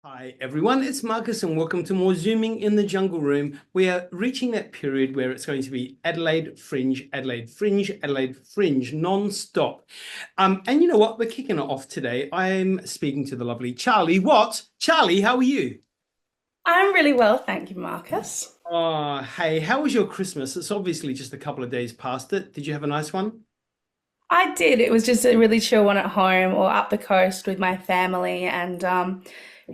Hi everyone, it's Markus and welcome to more Zooming in the Jungle Room. We are reaching that period where it's going to be Adelaide Fringe, Adelaide Fringe, Adelaide Fringe, non-stop. And you know what? We're kicking it off today. I'm speaking to the lovely Charlee Watt. Charlee, how are you? I'm really well, thank you, Marcus. Oh, hey, how was your Christmas? It's obviously just a couple of days past it. Did you have a nice one? I did. It was just a really chill one at home or up the coast with my family, and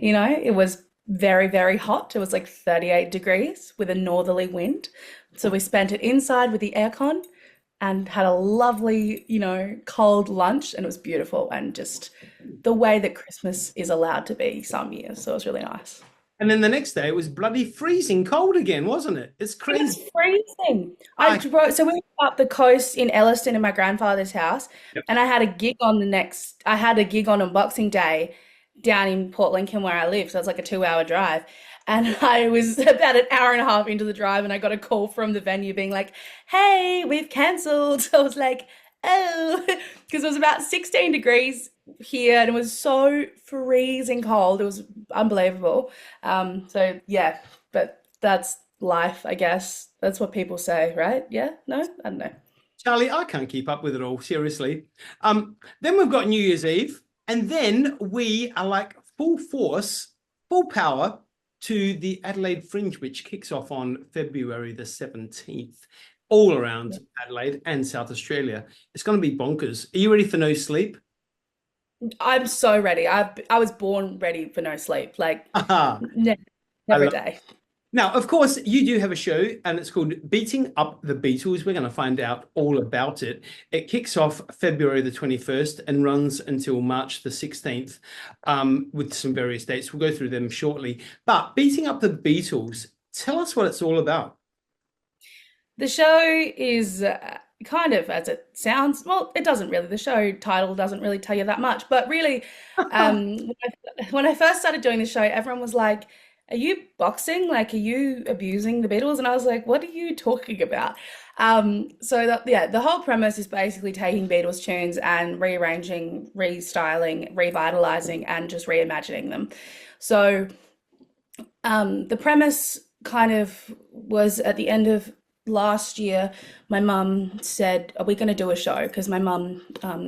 it was very, very hot. It was like 38 degrees with a northerly wind. So we spent it inside with the aircon and had a lovely, cold lunch, and it was beautiful and just the way that Christmas is allowed to be some years. So it was really nice. And then the next day it was bloody freezing cold again, wasn't it? It's It crazy. was freezing. I I, drove, so we were up the coast in Elliston in my grandfather's house, Yep. and I had a gig on Boxing Day down in Port Lincoln where I live. So it's like a 2 hour drive. And I was about an hour and a half into the drive, and I got a call from the venue being like, "Hey, we've cancelled." So I was like, "Oh," because it was about 16 degrees here, and it was so freezing cold. It was unbelievable. So yeah, but that's life, I guess. That's what people say, right? Yeah? No? I don't know. Charlie, I can't keep up with it all, seriously. Then we've got New Year's Eve, and then we are like full force, full power to the Adelaide Fringe, which kicks off on February the 17th, all around Adelaide and South Australia. It's going to be bonkers. Are you ready for no sleep? I'm so ready. I was born ready for no sleep. Like Aha, ne I every love. day. Now, of course, you do have a show, and it's called Beating Up the Beatles. We're going to find out all about it. It kicks off February the 21st and runs until March the 16th, with some various dates. We'll go through them shortly. But Beating Up the Beatles, tell us what it's all about. The show is kind of as it sounds. Well, it doesn't really. The show title doesn't really tell you that much. But really, when I first started doing the show, everyone was like, "Are you boxing? Like, are you abusing the Beatles?" And I was like, "What are you talking about?" Yeah, the whole premise is basically taking Beatles tunes and rearranging, restyling, revitalizing, and just reimagining them. So the premise kind of was at the end of last year, my mum said, "Are we going to do a show?" Because my mum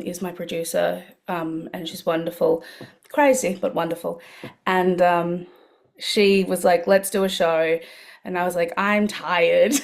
is my producer, and she's wonderful, crazy, but wonderful. And she was like, "Let's do a show." And I was like, "I'm tired."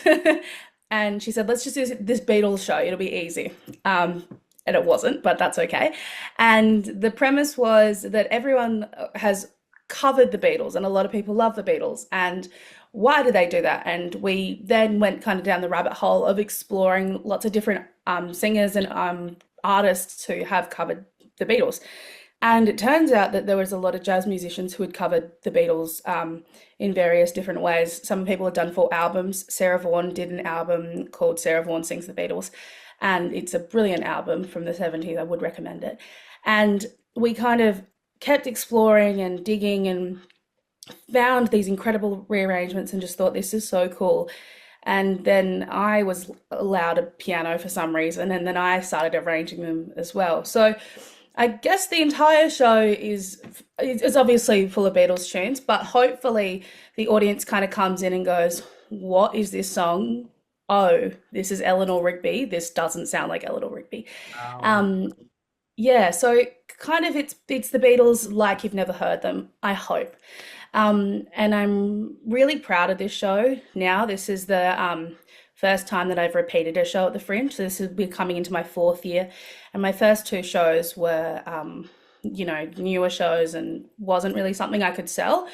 And she said, "Let's just do this Beatles show. It'll be easy." And it wasn't, but that's okay. And the premise was that everyone has covered the Beatles, and a lot of people love the Beatles. And why do they do that? And we then went kind of down the rabbit hole of exploring lots of different singers and artists who have covered the Beatles. And it turns out that there was a lot of jazz musicians who had covered the Beatles in various different ways. Some people had done full albums. Sarah Vaughan did an album called Sarah Vaughan Sings the Beatles, and it's a brilliant album from the 70s. I would recommend it. And we kind of kept exploring and digging and found these incredible rearrangements and just thought this is so cool. And then I was allowed a piano for some reason, and then I started arranging them as well. So I guess the entire show is obviously full of Beatles tunes, but hopefully the audience kind of comes in and goes, "What is this song? Oh, this is Eleanor Rigby. This doesn't sound like Eleanor Rigby." Wow. Um, yeah, so kind of it's the Beatles like you've never heard them, I hope. And I'm really proud of this show now. This is the first time that I've repeated a show at the Fringe. So this will be coming into my fourth year. And my first two shows were, newer shows and wasn't really something I could sell.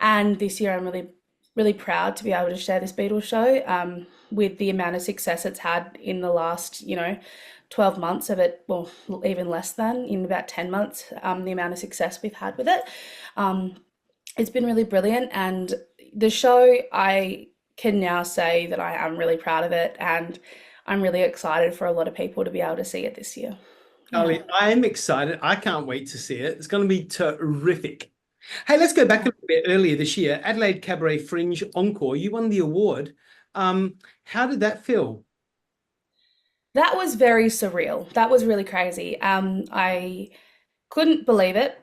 And this year I'm really, really proud to be able to share this Beatles show with the amount of success it's had in the last, 12 months of it, well, even less than, in about 10 months, the amount of success we've had with it. Um, it's been really brilliant, and the show, I can now say that I am really proud of it, and I'm really excited for a lot of people to be able to see it this year. Yeah. Charlie, I'm excited. I can't wait to see it. It's going to be terrific. Hey, let's go back a little bit earlier this year. Adelaide Cabaret Fringe Encore. You won the award. How did that feel? That was very surreal. That was really crazy. I couldn't believe it.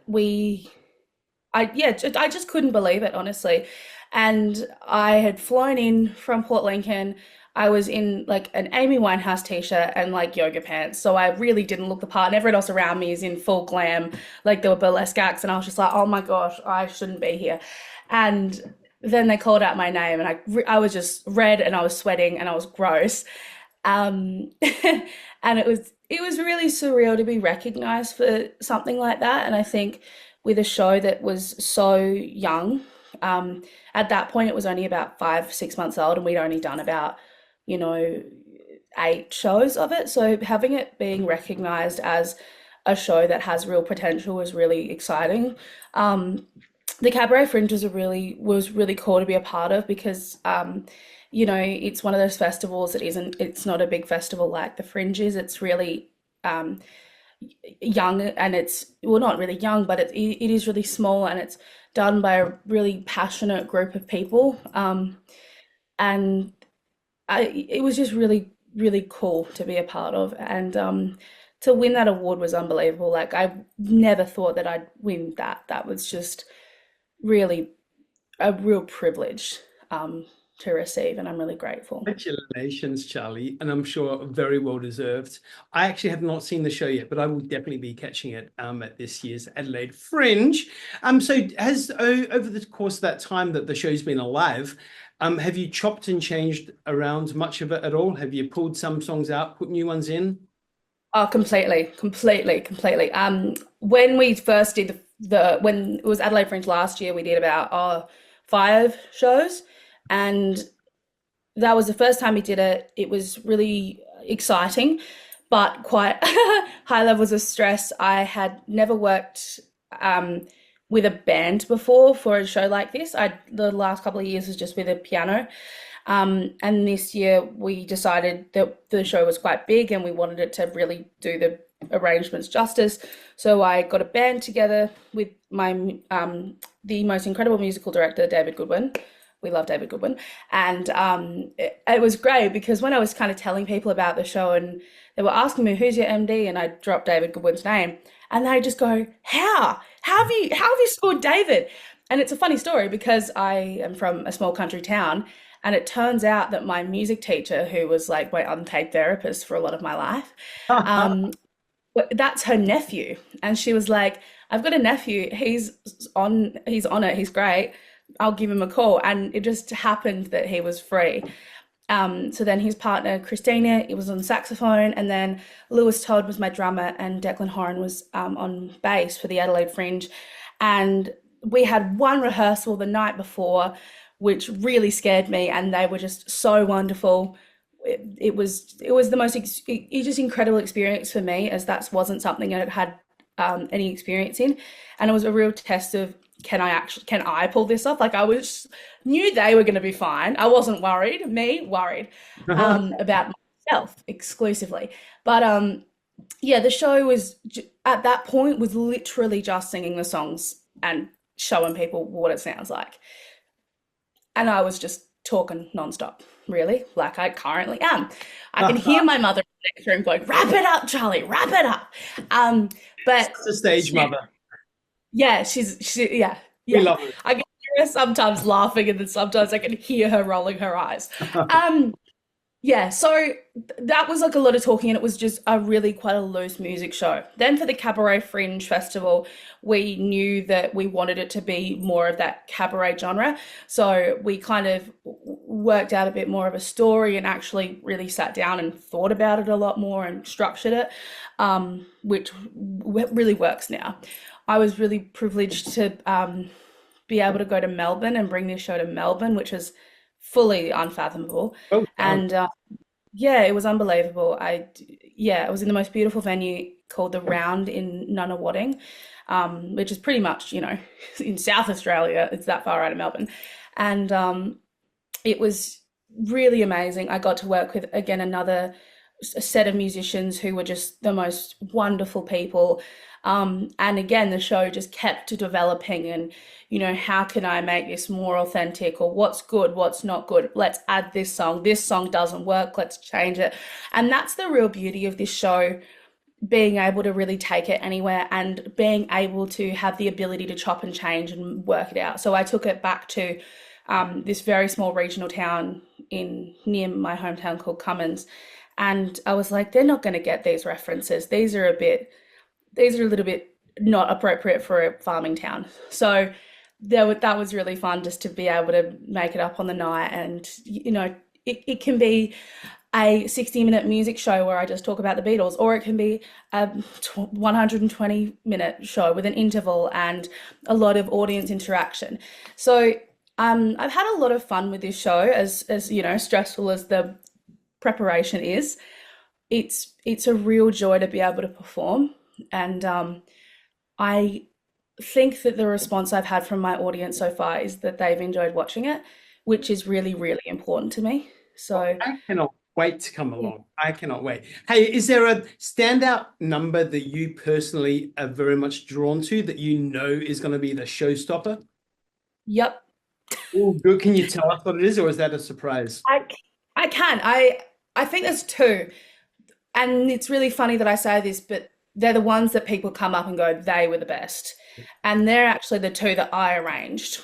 I just couldn't believe it, honestly. And I had flown in from Port Lincoln. I was in like an Amy Winehouse t-shirt and like yoga pants. So I really didn't look the part. And everyone else around me is in full glam, like there were burlesque acts. And I was just like, oh my gosh, I shouldn't be here. And then they called out my name and I was just red and I was sweating and I was gross. Um, and it was really surreal to be recognized for something like that. And I think with a show that was so young, at that point it was only about 5, 6 months old, and we'd only done about, you know, 8 shows of it. So having it being recognized as a show that has real potential was really exciting. The Cabaret Fringe was really cool to be a part of because it's one of those festivals that it's not a big festival like the Fringe is. It's really young, and it's, well, not really young, but it is really small, and it's done by a really passionate group of people. And it was just really, really cool to be a part of. And to win that award was unbelievable. Like, I never thought that I'd win that. That was just really a real privilege to receive, and I'm really grateful. Congratulations, Charlie, and I'm sure very well deserved. I actually have not seen the show yet, but I will definitely be catching it at this year's Adelaide Fringe. So has over the course of that time that the show's been alive, have you chopped and changed around much of it at all? Have you pulled some songs out, put new ones in? Oh, completely. When we first did when it was Adelaide Fringe last year, we did about 5 shows, and that was the first time we did it. It was really exciting, but quite high levels of stress. I had never worked with a band before for a show like this. The last couple of years was just with a piano. And this year we decided that the show was quite big and we wanted it to really do the arrangements justice. So I got a band together with my the most incredible musical director, David Goodwin. We love David Goodwin. And it was great because when I was kind of telling people about the show and they were asking me, who's your MD? And I dropped David Goodwin's name. And they just go, how? How have you scored David? And it's a funny story because I am from a small country town. And it turns out that my music teacher, who was like my unpaid therapist for a lot of my life, that's her nephew. And she was like, I've got a nephew. He's on it. He's great. I'll give him a call. And it just happened that he was free. So then his partner, Christina, it was on saxophone. And then Lewis Todd was my drummer, and Declan Horan was on bass for the Adelaide Fringe. And we had one rehearsal the night before, which really scared me, and they were just so wonderful. It was the most just incredible experience for me, as that wasn't something I had any experience in, and it was a real test of can I pull this off? Like, knew they were going to be fine. I wasn't worried. Worried about myself exclusively, but the show was at that point was literally just singing the songs and showing people what it sounds like. And I was just talking nonstop, really, like I currently am. I can hear my mother in the next room going, wrap it up, Charlie, wrap it up. But it's a stage mother. Yeah, yeah. We love it. I can hear her sometimes laughing, and then sometimes I can hear her rolling her eyes. So that was like a lot of talking, and it was just quite a loose music show. Then for the Cabaret Fringe Festival, we knew that we wanted it to be more of that cabaret genre. So we kind of worked out a bit more of a story and actually really sat down and thought about it a lot more and structured it, which really works now. I was really privileged to be able to go to Melbourne and bring this show to Melbourne, which was fully unfathomable. And it was unbelievable. It was in the most beautiful venue called The Round in Nunawading, which is pretty much, in South Australia. It's that far out of Melbourne. And it was really amazing. I got to work with, again, another set of musicians who were just the most wonderful people. And again, the show just kept developing and, how can I make this more authentic, or what's good, what's not good? Let's add this song. This song doesn't work. Let's change it. And that's the real beauty of this show. being able to really take it anywhere and being able to have the ability to chop and change and work it out. So I took it back to this very small regional town in near my hometown called Cummins, and I was like, they're not going to get these references. These are a little bit not appropriate for a farming town. So that was really fun just to be able to make it up on the night. And, it can be a 60-minute music show where I just talk about the Beatles, or it can be a 120-minute show with an interval and a lot of audience interaction. So I've had a lot of fun with this show, as stressful as the preparation is. It's a real joy to be able to perform, and I think that the response I've had from my audience so far is that they've enjoyed watching it, which is really, really important to me. So I cannot wait to come yeah. along. I cannot wait. Hey, is there a standout number that you personally are very much drawn to that you know is going to be the showstopper? Yep. Oh, good. Can you tell us what it is, or is that a surprise? I can. I think there's two. And it's really funny that I say this, but they're the ones that people come up and go, they were the best. And they're actually the two that I arranged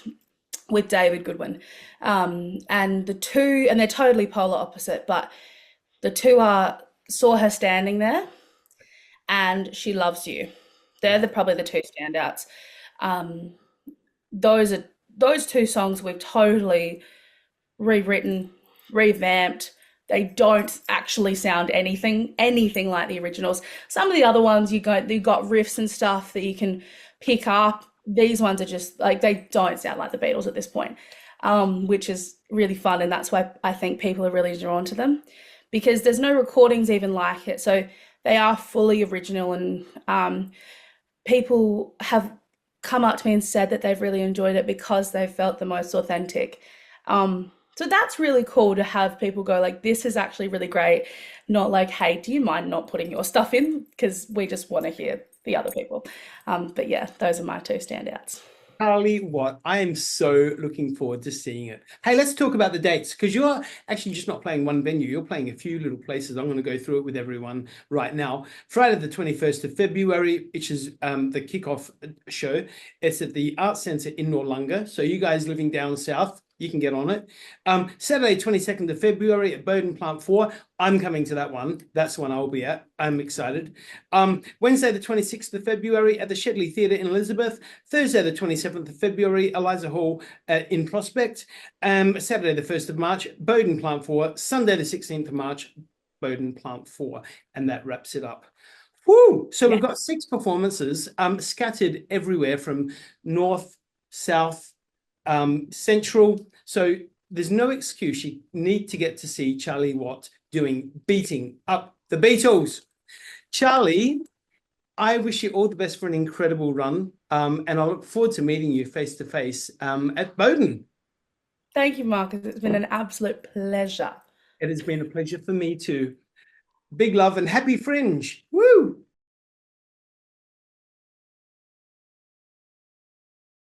with David Goodwin. And they're totally polar opposite, but the two are Saw Her Standing There and She Loves You. They're probably the two standouts. Um, those two songs we've totally rewritten, revamped. They don't actually sound anything like the originals. Some of the other ones you got riffs and stuff that you can pick up. These ones are just like, they don't sound like the Beatles at this point, which is really fun, and that's why I think people are really drawn to them, because there's no recordings even like it. So they are fully original, and people have come up to me and said that they've really enjoyed it because they've felt the most authentic. So that's really cool to have people go like, this is actually really great. Not like, hey, do you mind not putting your stuff in? Because we just want to hear the other people. But yeah, those are my two standouts. Charlee Watt, I am so looking forward to seeing it. Hey, let's talk about the dates, because you're actually just not playing one venue. You're playing a few little places. I'm going to go through it with everyone right now. Friday, the 21st of February, which is the kickoff show. It's at the Arts Centre in Noarlunga. So you guys living down south, you can get on it. Saturday, 22nd of February at Bowden Plant 4. I'm coming to that one. That's the one I'll be at. I'm excited. Wednesday, the 26th of February at the Shedley Theatre in Elizabeth. Thursday, the 27th of February, Eliza Hall in Prospect. Saturday, the 1st of March, Bowden Plant 4. Sunday, the 16th of March, Bowden Plant 4. And that wraps it up. Woo! So we've got 6 performances scattered everywhere from north, south, central. So there's no excuse. You need to get to see Charlee Watt beating up the Beatles. Charlee, I wish you all the best for an incredible run. And I look forward to meeting you face to face at Bowden. Thank you, Marcus. It's been an absolute pleasure. It has been a pleasure for me too. Big love and happy Fringe. Woo!